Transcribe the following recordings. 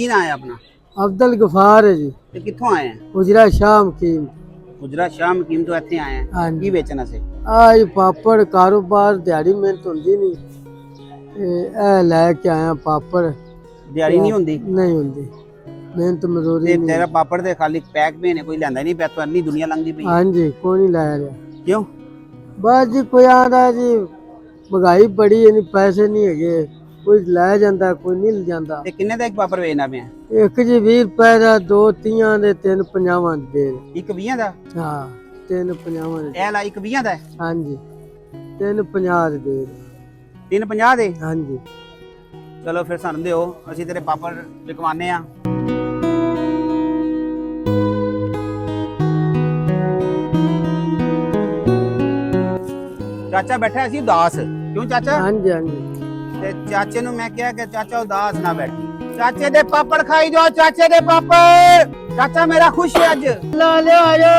ਕੀ ਨਾਂ ਹੈ ਆਪਣਾ? अब्दुल गफार है जी। ਤੇ ਕਿੱਥੋਂ ਆਏ ਆ? उजरा शाम की ਗੁਜਰਾ ਸ਼ਾਮ ਮਕੀਮ ਤੋਂ ਇੱਥੇ ਆਏ ਆ। ਹਾਂਜੀ। ਕੀ ਵੇਚਣ ਅਸੀਂ? आज पापड़ कारोबार दिहाड़ी मेहनत होंदी नहीं, ए लैके आया पापड़। ਦਿਹਾੜੀ ਨਹੀਂ ਹੁੰਦੀ नहीं होंदी, मेहनत मजदूरी ਤੇ नहीं। ਤੇਰਾ ਪਾਪੜ ਦੇ ਖਾਲੀ ਪੈਕ ਵੀ ਨੇ, ਕੋਈ ਲੈਂਦਾ ਨਹੀਂ ਪਿਆ। ਤੂੰ ਇੰਨੀ ਦੁਨੀਆ ਲੰਘਦੀ ਪਈ हाँ जी, कोई नहीं लाया रहा। ਕਿਉਂ? बस जी कोई आंदा जी महंगाई बड़ी है, नहीं पैसे नहीं है, कोई लै जाता कोई नहीं ले जाता। ਤੇ ਕਿੰਨੇ ਦਾ ਇੱਕ ਪਾਪੜ ਵੇਚਣਾ ਪਿਆ? एक जी 20 रुपए का, 2 30 दे, 3 50 दे। ਇੱਕ 20 ਦਾ? हाँ 3 50 दे। ਇਹ ਲਾ ਇੱਕ 20 ਦਾ ਹੈ, हाँ जी 3 50 दे। 350 ਦੇ। हाँ जी ਚਲੋ ਫਿਰ ਸਾਨੂੰ ਦਿਓ, ਅਸੀਂ ਤੇਰੇ ਪਾਪੜ ਵਿਕਵਾਨੇ ਆ। ਚਾਚਾ ਬੈਠਾ ਸੀ ਉਦਾਸ, ਕਿਉਂ ਚਾਚਾ? हाँ जी हाँ जी। ਤੇ ਚਾਚੇ ਨੂੰ ਮੈਂ ਕਿਹਾ ਕਿ ਚਾਚਾ ਉਦਾਸ ਨਾ ਬੈਠੀ, ਚਾਚੇ ਦੇ ਪਾਪੜ ਖਾਈ ਜਾਓ, ਚਾਚੇ ਦੇ ਪਾਪੜ। ਚਾਚਾ ਮੇਰਾ ਖੁਸ਼ ਹੈ ਅੱਜ। ला ले आयो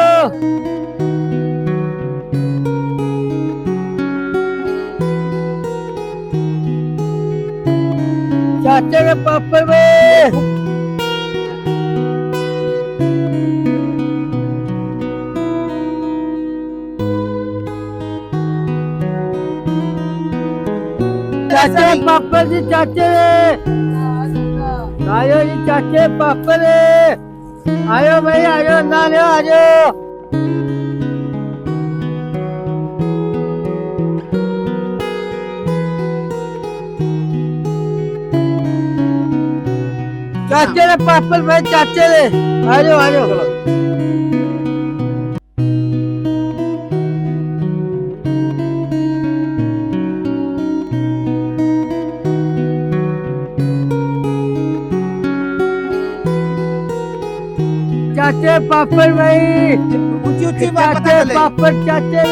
चाचे के पापड़ में। चाचे पापड़ जी, चाचे आयो जी, चाचे पापड़ आयो भाई, आयो ना ले आयो। चाचे ने पापड़ भाई, चाचे ने आयो आयो। चाचे पापड़ भाई, ऊंची ऊंची बात पता चाचे चले। पापड़ चाचे।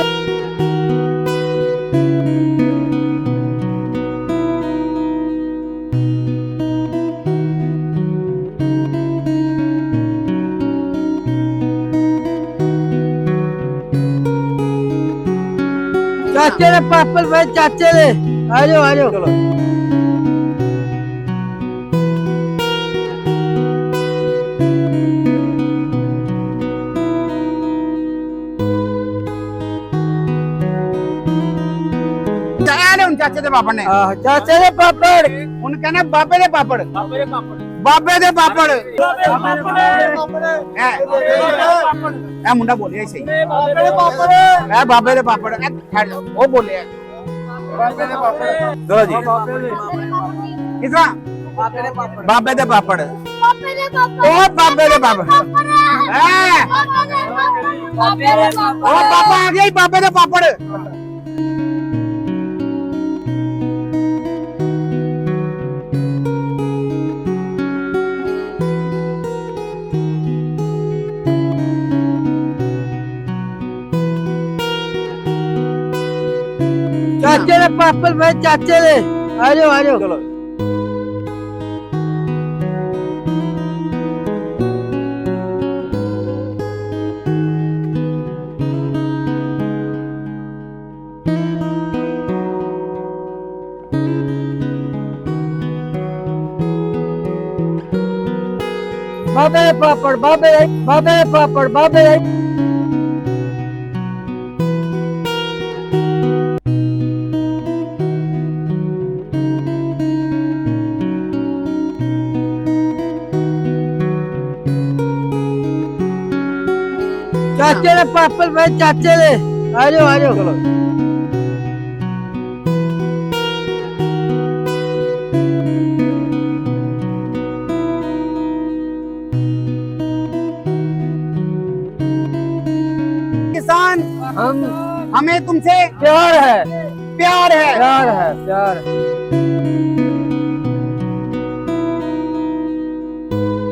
चाचे ने पापड़ भाई, चाचे ने आजो आजो। चलो ਚਾਚੇ ਦੇ ਪਾਪੜ ਨੇ। चाचे ने पापड़, ਹੁਣ ਕਹਿੰਦਾ ਬਾਬੇ ਦੇ ਪਾਪੜ। ਬਾਬੇ ਦੇ ਪਾਪੜ, ਬਾਬੇ ਦੇ ਪਾਪੜ। ਇਹ ਮੁੰਡਾ ਬੋਲਿਆ ਸਹੀ, ਬਾਬੇ ਦੇ ਪਾਪੜ। ਇਹ ਬਾਬੇ ਦੇ ਪਾਪੜ, ਉਹ ਬੋਲਿਆ ਬਾਬੇ ਦੇ ਪਾਪੜ। ਚਲੋ ਜੀ, ਕਿਸ ਤਰ੍ਹਾਂ? ਬਾਬੇ ਦੇ ਪਾਪੜ, ਉਹ ਬਾਬੇ ਦੇ ਪਾਪੜ। ਉਹ ਬਾਬਾ ਆ ਗਿਆ, ਬਾਬੇ ਦੇ ਪਾਪੜ। चाचे ने पापड़ भाई, चाचे ने आजो आजो। चलो बाबे पापड़, बाबे बाबे पापड़, बाबे। चाचे ने पापड़ भाई, चाचे ने आजो आजो। चलो किसान, हम हमें तुमसे प्यार है, प्यार है। प्यार है, प्यार है।